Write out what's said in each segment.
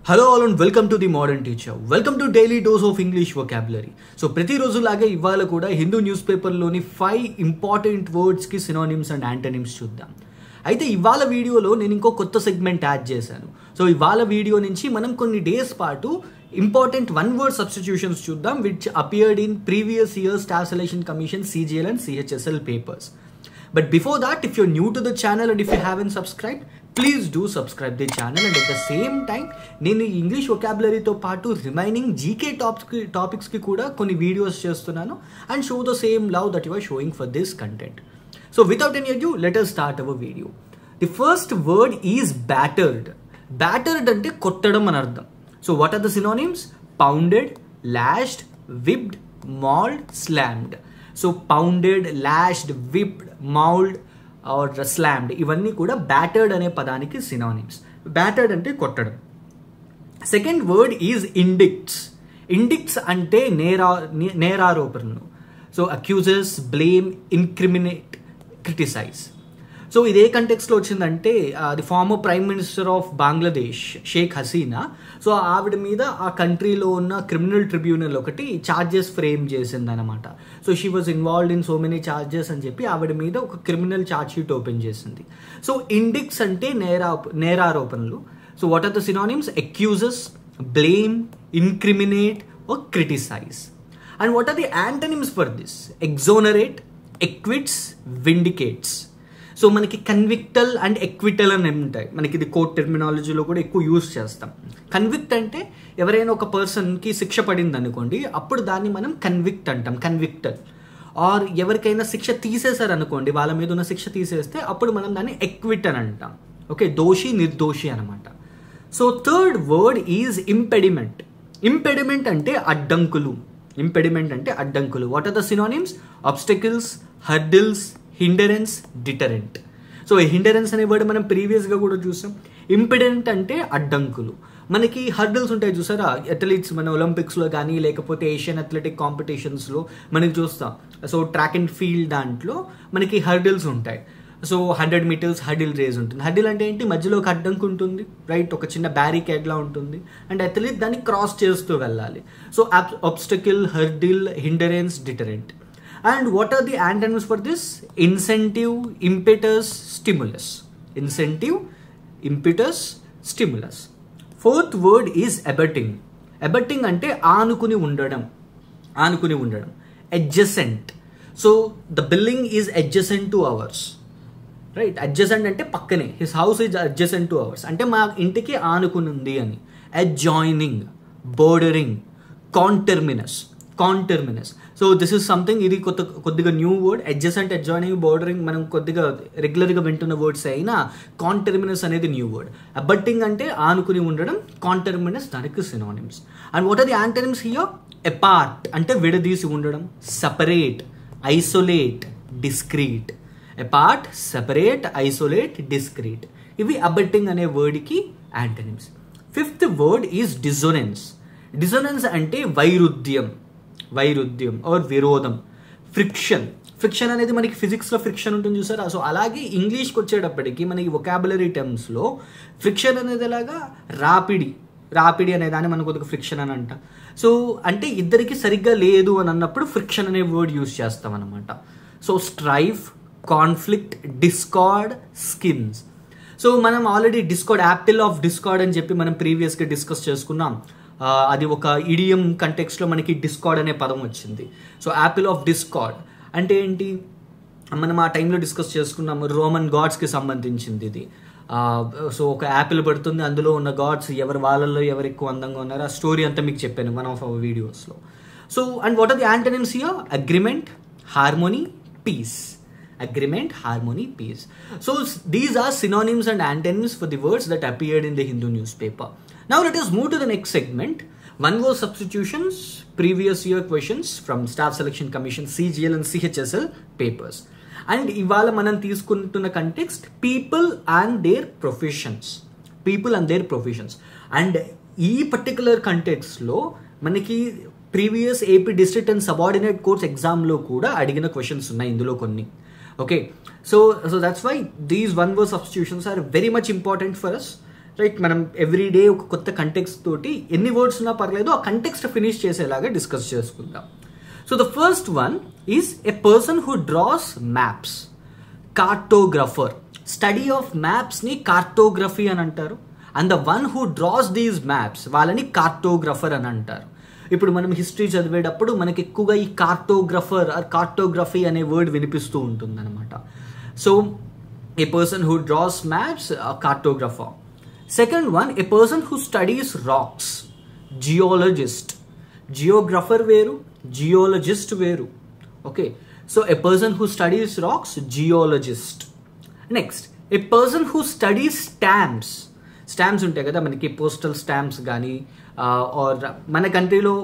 Hello all and welcome to the Modern Teacher. Welcome to Daily Dose of English Vocabulary. So ప్రతి రోజు లాగే ఇవాళ కూడా Hindu news పేపర్లోని 5 ఇంపార్టెంట్ వర్డ్స్కి సినోనిమ్స్ అండ్ యాంటనిమ్స్ చూద్దాం. అయితే ఇవాళ వీడియోలో నేను ఇంకో కొత్త సెగ్మెంట్ యాడ్ చేశాను. సో ఇవాళ వీడియో నుంచి మనం కొన్ని డేస్ పాటు ఇంపార్టెంట్ వన్ వర్డ్ సబ్స్టిట్యూషన్స్ చూద్దాం which appeared in previous year staff selection commission CGL and CHSL papers. But before that, if you're new to the channel and if you haven't subscribed, please do subscribe the channel, and at the same time నేను English వొకాబులరీతో పాటు remaining GK టాపిక్స్కి కూడా కొన్ని videos చేస్తున్నాను and show the same love that you are showing for this content. So without any adieu let us start our video. The first word is battered. Battered అంటే కొట్టడం అని అర్థం. So what are the synonyms? Pounded, lashed, whipped, mauled, slammed. So pounded, lashed, whipped, mauled or slammed ఇవన్నీ కూడా battered అనే పదానికి synonyms. Battered అంటే కొట్టడం. Second word is indicts. Indicts అంటే నేరారోపణలు. So accuses, blame, incriminate, criticise. So ఇది ఏ కంటెక్స్లో వచ్చిందంటే the former prime minister of Bangladesh Sheikh Hasina. So ఆవిడ మీద ఆ కంట్రీలో ఉన్న క్రిమినల్ ట్రిబ్యునల్ ఒకటి ఛార్జెస్ ఫ్రేమ్ చేసిందనమాట. So she was involved in so many charges అని చెప్పి ఆవిడ మీద ఒక క్రిమినల్ ఛార్జ్ షీట్ ఓపెన్ చేసింది. సో ఇండిక్స్ అంటే నేరారోపణలు. So what are the synonyms? Accuses, blame, incriminate or criticize. And what are the antonyms for this? Exonerate, acquits, vindicates. So మనకి కన్విక్టల్ and acquittal అని ఉంటాయి. మనకి ఇది కోర్ట్ టెర్మినాలజీలో కూడా ఎక్కువ యూజ్ చేస్తాం. కన్విక్ట్ అంటే ఎవరైనా ఒక పర్సన్కి శిక్ష పడింది అనుకోండి, అప్పుడు దాన్ని మనం కన్విక్ట్ అంటాం, కన్విక్టల్. ఆర్ ఎవరికైనా శిక్ష తీసేశారు అనుకోండి, వాళ్ళ మీద ఉన్న శిక్ష తీసేస్తే అప్పుడు మనం దాన్ని ఎక్విట్ అని అంటాం. ఓకే, దోషి, నిర్దోషి అనమాట. So third word is impediment. Impediment అంటే అడ్డంకులు. ఇంపెడిమెంట్ అంటే అడ్డంకులు. What are the synonyms? Obstacles, hurdles, hindrance, deterrent. So hindrance అనే వర్డ్ మనం ప్రీవియస్గా కూడా చూసాం. ఇంపెడెంట్ అంటే అడ్డంకులు. మనకి హర్డిల్స్ ఉంటాయి చూసారా, అథ్లెట్స్ మన ఒలింపిక్స్లో కానీ లేకపోతే ఏషియన్ అథ్లెటిక్ కాంపిటీషన్స్లో మనకి చూస్తాం. సో ట్రాక్ అండ్ ఫీల్డ్ దాంట్లో మనకి హర్డిల్స్ ఉంటాయి. సో 100 meters హర్డిల్ రేస్ ఉంటుంది. హర్డిల్ అంటే ఏంటి? మధ్యలో ఒక అడ్డంకు ఉంటుంది, రైట్, ఒక చిన్న బ్యారికేడ్లా ఉంటుంది అండ్ అథ్లెట్ దాన్ని క్రాస్ చేస్తూ వెళ్ళాలి. So obstacle, hurdle, hindrance, deterrent. And what are the antonyms for this? Incentive, impetus, stimulus. Incentive, impetus, stimulus. Fourth word is abetting. Abetting అంటే ఆనుకుని ఉండడం. ఆనుకుని ఉండడం. Adjacent. So the building is adjacent to ours. Right? Adjacent అంటే పక్కనే. His house is adjacent to ours. అంటే మా ఇంటికి ఆనుకుని ఉంది అని. Adjoining, bordering, conterminous. Conterminous. So this is something, ఇది కొద్దిగా new word. Adjacent, adjoining, bordering మనం కొద్దిగా రెగ్యులర్గా వింటున్న వర్డ్స్ అయినా కాంటర్మినస్ అనేది న్యూ వర్డ్. అబట్టింగ్ అంటే ఆనుకుని ఉండడం, కాంటర్మినస్ దానికి synonyms. And what are the antonyms here? Apart అంటే విడదీసి ఉండడం, separate, isolate, discrete. Apart, separate, isolate, discrete. ఇవి అబట్టింగ్ అనే వర్డ్కి antonyms. Fifth word is dissonance. Dissonance అంటే వైరుధ్యం, వైరుధ్యం ఆర్ విరోధం. ఫ్రిక్షన్. ఫ్రిక్షన్ అనేది మనకి ఫిజిక్స్లో ఫ్రిక్షన్ ఉంటుంది చూసారా. సో అలాగే ఇంగ్లీష్కి వచ్చేటప్పటికి మనకి వొకాబులరీ టర్మ్స్లో ఫ్రిక్షన్ అనేది ఎలాగా? రాపిడి. రాపిడి అనే దాన్ని మనం కొద్దిగా ఫ్రిక్షన్ అని అంటాం. సో అంటే ఇద్దరికి సరిగ్గా లేదు అని అన్నప్పుడు ఫ్రిక్షన్ అనే వర్డ్ యూజ్ చేస్తాం అనమాట. So strife, conflict, discord, schism. So మనం already discord, apple of discord అని చెప్పి మనం ప్రీవియస్గా డిస్కస్ చేసుకున్నాం. అది ఒక ఇడియం కంటెక్స్ట్లో మనకి డిస్కార్డ్ అనే పదం వచ్చింది. సో యాపిల్ ఆఫ్ డిస్కార్డ్ అంటే ఏంటి? మనం ఆ టైంలో డిస్కస్ చేసుకున్నాము, రోమన్ గాడ్స్కి సంబంధించింది ఇది. సో ఒక యాపిల్ పడుతుంది, అందులో ఉన్న గాడ్స్ వాళ్ళల్లో ఎవరు ఎక్కువ అందంగా ఉన్నారో ఆ స్టోరీ అంతా మీకు చెప్పాను వన్ ఆఫ్ అవర్ వీడియోస్లో. So and what are the antonyms here? Agreement, harmony, peace. Agreement, harmony, peace. So these are synonyms and antonyms for the words that appeared in the Hindu newspaper. Now let us move to the next segment. One word substitutions, previous year questions from Staff Selection Commission CGL and CHSL papers. And ivala manam teeskuntunna context people and their professions. People and their professions. And ee particular context lo manaki previous AP district and subordinate courts exam lo kuda adigina questions unnai indulo konni. Okay, so that's why these one word substitutions are very much important for us. Right. మనం everyday ఒక కొత్త context తోటి ఎన్ని words ఉన్నా పర్లేదు ఆ context finish చేసేలాగా discuss చేసుకుందాం. So the first one is a person who draws maps. Cartographer. Study of మ్యాప్స్ని కార్టోగ్రఫీ అని అంటారు. And the one who draws these maps వాళ్ళని కార్టోగ్రఫర్ అని అంటారు. ఇప్పుడు మనం హిస్టరీ చదివేటప్పుడు మనకి ఎక్కువగా ఈ కార్టోగ్రఫర్ ఆర్ కార్టోగ్రఫీ అనే వర్డ్ వినిపిస్తూ ఉంటుంది అనమాట. So a person who draws maps, cartographer. Second one, a person who studies rocks. Geologist. Geographer వేరు, జియోలజిస్ట్ వేరు. Okay, so a person who studies rocks, geologist. Next, a person who studies stamps. Stamps ఉంటాయి కదా మనకి, postal stamps కానీ are మన కంట్రీలో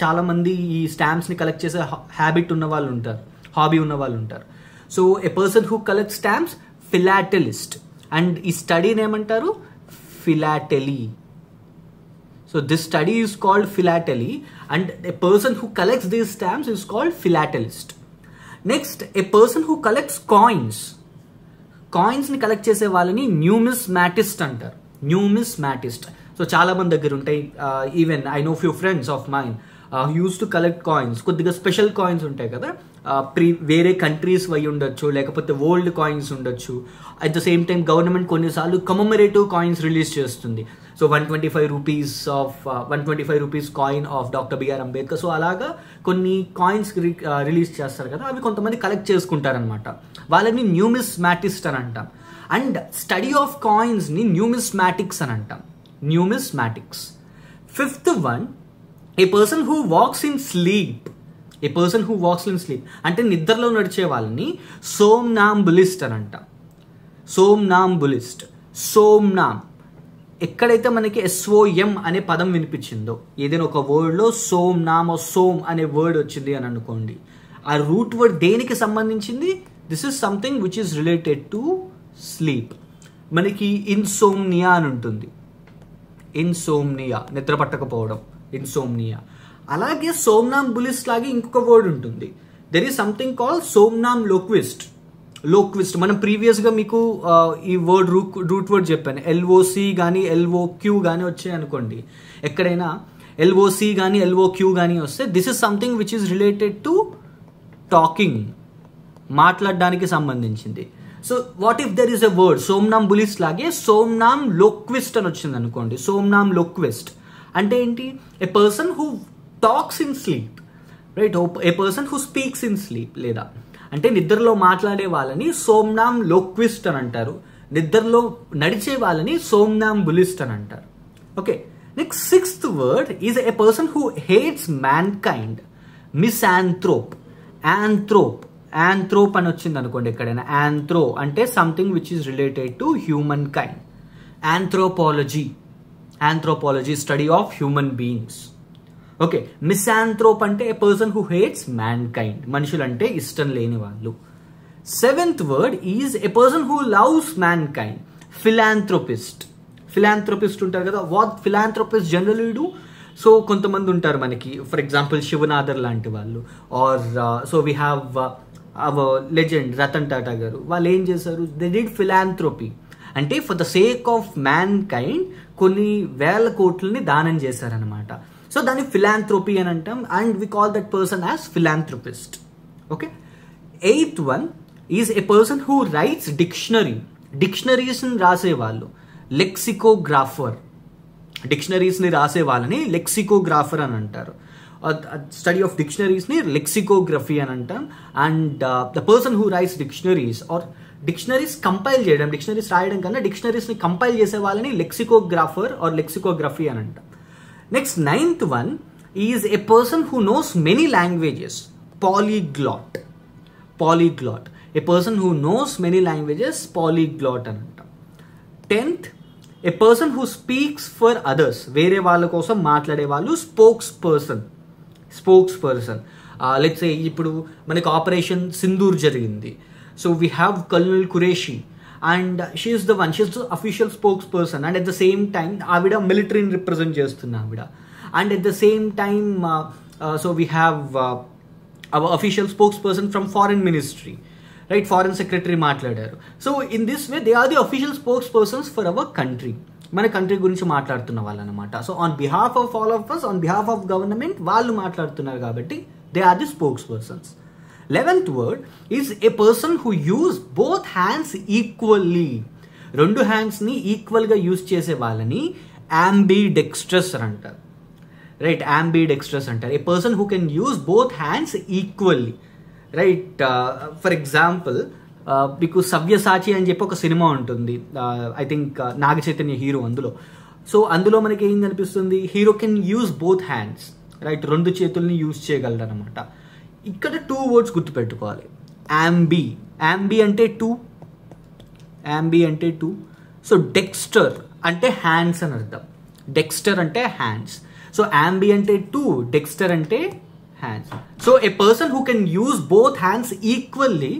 చాలా మంది ఈ స్టాంప్స్ని కలెక్ట్ చేసే హ్యాబిట్ ఉన్న వాళ్ళు ఉంటారు, హాబీ ఉన్న వాళ్ళు ఉంటారు. So a person who collect stamps, philatelist. And ఈ స్టడీని ఏమంటారు, philately. So this study is called philately and a person who collects these stamps is called philatelist. Next, a person who collects coins. కాయిన్స్ని collect చేసే వాళ్ళని న్యూమిస్మాటిస్ట్ అంటారు. న్యూమిస్మాటిస్ట్. So చాలా మంది దగ్గర ఉంటాయి. Even I know few friends of mine use to collect coins. కొద్దిగా special coins ఉంటాయి కదా, వేరే కంట్రీస్ అయి ఉండొచ్చు, లేకపోతే ఓల్డ్ కాయిన్స్ ఉండొచ్చు. At the same time government కొన్నిసార్లు కమమరేటివ్ కాయిన్స్ రిలీజ్ చేస్తుంది. So 125 rupees coin of doctor BR Ambedkar. So అలాగా కొన్ని కాయిన్స్ రిలీజ్ చేస్తారు కదా, అవి కొంతమంది కలెక్ట్ చేసుకుంటారనమాట. వాళ్ళని న్యూమిస్మాటిస్ట్ అని అంటాం. అండ్ స్టడీ ఆఫ్ కాయిన్స్ని న్యూమిస్మాటిక్స్ అని అంటాం. Numismatics. Fifth one, a person who walks in sleep. A person who walks in sleep అంటే నిద్రలో నడిచే వాళ్ళని సోమ్నాంబులిస్ట్ అని అంటాం. సోమ్నాంబులిస్ట్. సోమ్నామ్. ఎక్కడైతే మనకి SOM అనే పదం వినిపించిందో, ఏదైనా ఒక వర్డ్లో సోమ్నామ్ సోమ్ అనే వర్డ్ వచ్చింది అని అనుకోండి, ఆ రూట్ వర్డ్ దేనికి సంబంధించింది, this is something which is related to sleep. మనకి ఇన్సోమ్నియా అని ఉంటుంది. ఇన్సోమ్నియా, నిద్ర పట్టకపోవడం, ఇన్సోమ్నియా. అలాగే సోమ్నాంబులిస్ట్ లాగే ఇంకొక వర్డ్ ఉంటుంది. There is something called somniloquist. Loquist. మనం ప్రీవియస్గా మీకు ఈ వర్డ్ రూట్ వర్డ్ చెప్పాను. LOC కానీ LOQ కానీ వచ్చాయి అనుకోండి, ఎక్కడైనా LOC కానీ LOQ కానీ వస్తే this is something which is related to talking, మాట్లాడడానికి సంబంధించింది. So what if there is a word somnambulist లాగే సోమ్నాంలోక్విస్ట్ అని వచ్చింది అనుకోండి. సోమ్నాంలోక్విస్ట్ అంటే ఏంటి, a person who talks in sleep, right. A person who speaks in sleep. లేదా అంటే నిద్రలో మాట్లాడే వాళ్ళని సోమ్నాంలోక్విస్ట్ అని అంటారు. నిద్రలో నడిచే వాళ్ళని సోమ్నాంబులిస్ట్ అని అంటారు. Okay, next sixth word is a person who hates mankind. Misanthrope. Anthrope అని వచ్చింది అనుకోండి ఎక్కడైనా. యాంథ్రో అంటే something which is related to humankind. Anthropology study of human beings. Okay, misanthrope అంటే a person who hates mankind, మనుషులంటే ఇష్టం లేని వాళ్ళు. Seventh word is a person who loves mankind. Philanthropist ఉంటారు కదా. What philanthropist generally do, so కొంతమంది ఉంటారు మనకి, ఫర్ ఎగ్జాంపుల్ శివనాథర్ లాంటి వాళ్ళు, or so we have our legend Ratan Tata గారు. వాళ్ళు ఏం చేశారు, దే డిడ్ ఫిలాంథ్రోపీ. అంటే for the sake of mankind కొన్ని వేల కోట్లని దానం చేశారనమాట. సో దాన్ని ఫిలాంథ్రోపీ అని అంటాం. And we call that person as philanthropist. Okay, eighth one is a person who writes డిక్షనరీస్ని రాసేవాళ్ళు. లెక్సికోగ్రాఫర్. డిక్షనరీస్ని రాసే వాళ్ళని లెక్సికోగ్రాఫర్ అని అంటారు. స్టడీ ఆఫ్ డిక్షనరీస్ని లెక్సికోగ్రఫీ అని అంటాం. And the person who writes dictionaries or dictionaries compile చేయడం, డిక్షనరీస్ రాయడం కన్నా డిక్షనరీస్ని కంపైల్ చేసే వాళ్ళని లెక్సికోగ్రాఫర్ ఆర్ లెక్సికోగ్రఫీ అని అంటాం. Next ninth one is a person who knows many languages. పాలీగ్లాట్. A person who knows many languages, పాలీగ్లాట్ అని అంటాం. 10th, A person who speaks for others. వేరే వాళ్ళ కోసం మాట్లాడే వాళ్ళు స్పోక్స్ పర్సన్. లెట్స్ సే ఇప్పుడు మనకి ఆపరేషన్ సింధూర్ జరిగింది. So we have colonel Qureshi and she is the official spokesperson. And at the same time ఆవిడ మిలిటరీని రిప్రజెంట్ చేస్తున్న ఆవిడ. And at the same time so we have our official spokesperson from foreign ministry, right. Foreign secretary మాట్లాడారు. So in this way they are the official spokespersons for our country. మన country గురించి మాట్లాడుతున్న వాళ్ళు అనమాట. So on behalf of all of us, on behalf of government వాళ్ళు మాట్లాడుతున్నారు కాబట్టి they are the spokespersons. 11th word is a person who use both hands equally. రెండు హ్యాండ్స్ని ఈక్వల్గా యూజ్ చేసే వాళ్ళని ambidextrous అని అంటారు. రైట్, ambidextrous అంటారు. A person who can use both hands equally. Right, for example మీకు సవ్యసాచి అని చెప్పి ఒక సినిమా ఉంటుంది, I think Naga Chaitanya hero అందులో. సో అందులో మనకి ఏం కనిపిస్తుంది, hero can use both hands, right, రెండు చేతుల్ని యూజ్ చేయగలరు అనమాట. ఇక్కడ 2 words గుర్తుపెట్టుకోవాలి. యాంబీ, యాంబీ అంటే టూ, యాంబీ అంటే టూ. సో డెక్స్టర్ అంటే హ్యాండ్స్ అని అర్థం, డెక్స్టర్ అంటే హ్యాండ్స్. సో యాంబీ అంటే టూ, డెక్స్టర్ అంటే hands. So a person who can use both hands equally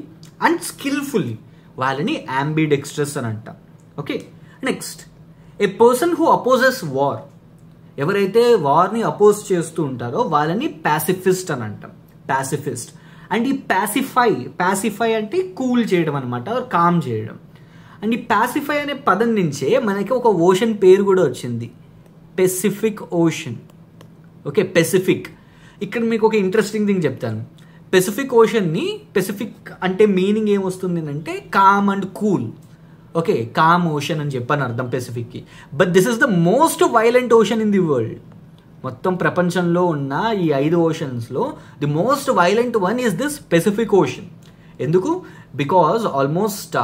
and skilfully వాళ్ళని ambidextrous అని అంటాం. Okay, next a person who opposes war. ఎవరైతే వార్ని అపోజ్ చేస్తూ ఉంటారో వాళ్ళని పాసిఫిస్ట్ అని అంటాం, పాసిఫిస్ట్. అండ్ ఈ పాసిఫై అంటే కూల్ చేయడం అనమాట, కామ్ చేయడం. అండ్ ఈ పాసిఫై అనే పదం నుంచే మనకి ఒక ఓషన్ పేరు కూడా వచ్చింది, పెసిఫిక్ ఓషన్. Okay, Pacific. ఇక్కడ మీకు ఒక ఇంట్రెస్టింగ్ థింగ్ చెప్తాను. పెసిఫిక్ ఓషన్ని, పెసిఫిక్ అంటే మీనింగ్ ఏమొస్తుంది అంటే calm and cool. Okay, calm ocean అని చెప్పని అర్థం పెసిఫిక్కి. But this is the most violent ocean in the world. మొత్తం ప్రపంచంలో ఉన్న ఈ 5 ఓషన్స్లో the most violent one is this Pacific ocean. ఎందుకు? బికాజ్ ఆల్మోస్ట్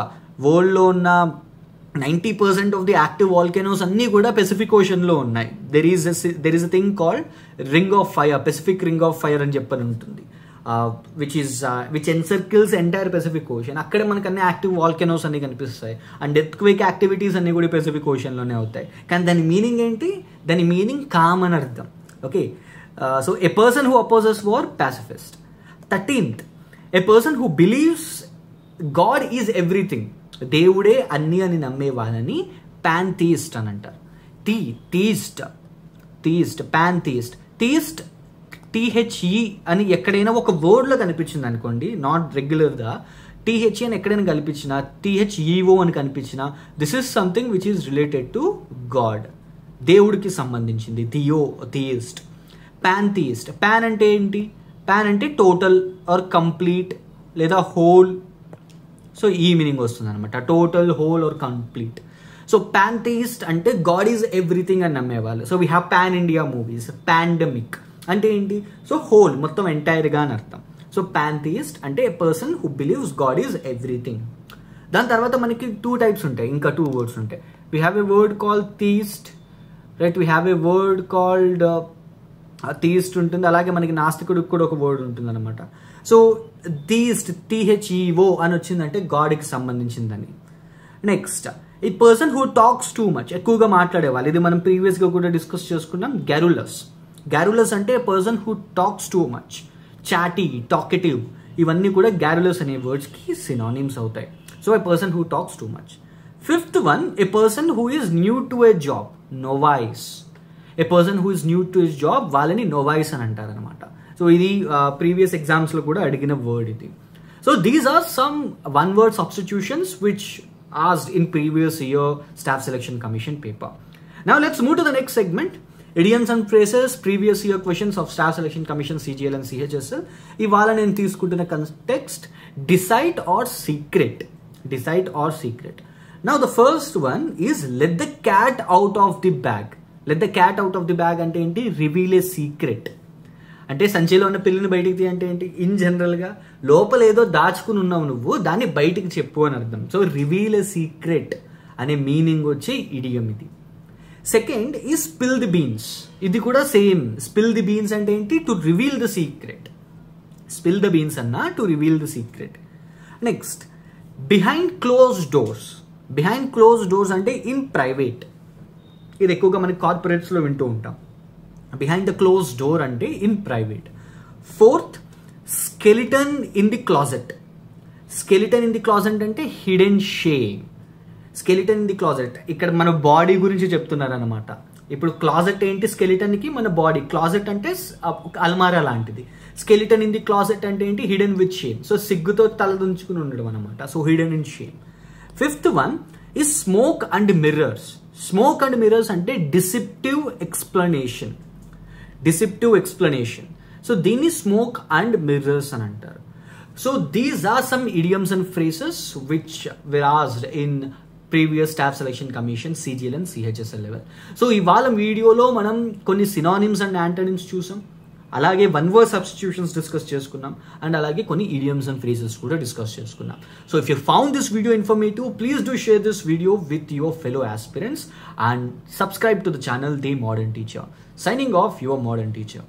వరల్డ్లో ఉన్న 90% ఆఫ్ ది యాక్టివ్ వాల్కెనోస్ అన్నీ కూడా పెసిఫిక్ ఓషన్లో ఉన్నాయి. There is a thing called ring of fire, Pacific ring of fire అని చెప్పని ఉంటుంది, విచ్ ఎన్సర్కిల్స్ ఎంటైర్ పెసిఫిక్ ఓషన్. అక్కడ మనకు అన్ని యాక్టివ్ వాల్కెనోస్ అన్ని కనిపిస్తాయి. అండ్ ఎర్త్క్వేక్ యాక్టివిటీస్ అన్ని కూడా పెసిఫిక్ ఓషన్లోనే అవుతాయి. కానీ దాని మీనింగ్ ఏంటి? దాని మీనింగ్ కామ్ అని అర్థం. Okay, so a person who opposes war, pacifist. 13th, a person who believes God is everything. దేవుడే అన్ని అని నమ్మే వాళ్ళని పాన్థీస్ట్ అని అంటారు. థీస్ట్, పాన్థీస్ట్. థీస్ట్ THE అని ఎక్కడైనా ఒక వర్డ్లో కనిపించింది అనుకోండి, నాట్ రెగ్యులర్గా THE అని ఎక్కడైనా కనిపించినా, THEO అని కనిపించినా, this is something which is related to God, దేవుడికి సంబంధించింది. థియిస్ట్. పాన్థీస్ట్. పాన్ అంటే ఏంటి? పాన్ అంటే టోటల్ ఆర్ కంప్లీట్ లేదా హోల్. సో ఈ మీనింగ్ వస్తుంది అనమాట, total, whole or complete. So pantheist అంటే గాడ్ ఈజ్ ఎవ్రీథింగ్ అని నమ్మేవాళ్ళు. So we have pan India movies. Pandemic అంటే ఏంటి? సో హోల్, మొత్తం ఎంటైర్గా అని అర్థం. సో పాన్థీస్ట్ అంటే a person who believes God is everything. దాని తర్వాత మనకి 2 types ఉంటాయి, ఇంకా 2 words ఉంటాయి. We have a word called theist, right, we have a word called theist ఉంటుంది. అలాగే మనకి నాస్తికుడికి కూడా ఒక వర్డ్ ఉంటుంది అనమాట. సో థీస్ట్, THEO అని వచ్చిందంటే గాడ్కి సంబంధించిందని. నెక్స్ట్, ఈ person who talks too much, ఎక్కువగా మాట్లాడేవాళ్ళు. ఇది మనం ప్రీవియస్గా కూడా డిస్కస్ చేసుకున్నాం. గ్యారులస్ అంటే person who talks too much, chatty, talkative, ఇవన్నీ కూడా గ్యారులస్ అనే వర్డ్స్కి సినానిమ్స్ అవుతాయి. So a person who talks too much. 5th one, a person who is new to a job, novice. A person who is new to his job వాళ్ళని novice అని అంటారు అనమాట. So ఇది ప్రీవియస్ ఎగ్జామ్స్లో కూడా అడిగిన వర్డ్ ఇది. So these are some one word substitutions which asked in previous year staff selection commission paper. Now let's move to the next segment, idioms and phrases, previous year questions of staff selection commission CGL and CHSL. ఇవాళ నేను తీసుకుంటున్న context decide or secret. Now the first one is let the cat out of the bag. Let the cat out of the bag అంటే ఏంటి? Reveal a secret. అంటే సంచిలో ఉన్న పిల్లిని బయటికి తీ అంటే ఏంటి? ఇన్ జనరల్గా లోపల ఏదో దాచుకుని ఉన్నావు నువ్వు, దాన్ని బయటికి చెప్పు అని అర్థం. సో రివీల్ ఎ సీక్రెట్ అనే మీనింగ్ వచ్చే ఇడియం ఇది. సెకండ్ ఈ స్పిల్ ది బీన్స్. ఇది కూడా సేమ్. స్పిల్ ది బీన్స్ అంటే ఏంటి? To reveal the secret. Spill the beans అన్నా to reveal the secret. Next behind close doors. Behind close doors అంటే ఇన్ ప్రైవేట్. ఇది ఎక్కువగా మనకి కార్పొరేట్స్లో వింటూ ఉంటాం. బిహైండ్ ద క్లోజ్ డోర్ అంటే in private. 4th skeleton in the closet. Skeleton in the closet అంటే hidden shame. Skeleton in the closet ఇక్కడ మన బాడీ గురించి చెప్తున్నారు అనమాట. ఇప్పుడు క్లాజెట్ ఏంటి? స్కెలిటన్కి మన బాడీ. క్లాజెట్ అంటే అల్మారా లాంటిది. స్కెలిటన్ ఇన్ ది క్లాజెట్ అంటే ఏంటి? Hidden with shame. సో సిగ్గుతో తలదుంచుకుని ఉండడం అనమాట. So hidden in shame. 5th one is smoke and mirrors. Smoke and mirrors అంటే డిసెప్టివ్ ఎక్స్ప్లెనేషన్. సో దీన్ని స్మోక్ అండ్ మిర్రర్స్ అని అంటారు. So these are some idioms and phrases which were asked in previous staff selection commission CGL and CHSL level. So ఇవాళ వీడియోలో మనం కొన్ని synonyms and antonyms చూసాం, అలాగే వన్ వర్డ్ సబ్స్టిట్యూషన్స్ డిస్కస్ చేసుకున్నాం, అండ్ అలాగే కొన్ని idioms and phrases కూడా డిస్కస్ చేసుకున్నాం. So if you found this video informative, please do share this video with your fellow aspirants and subscribe to the channel The Modern Teacher. Signing off, your modern teacher.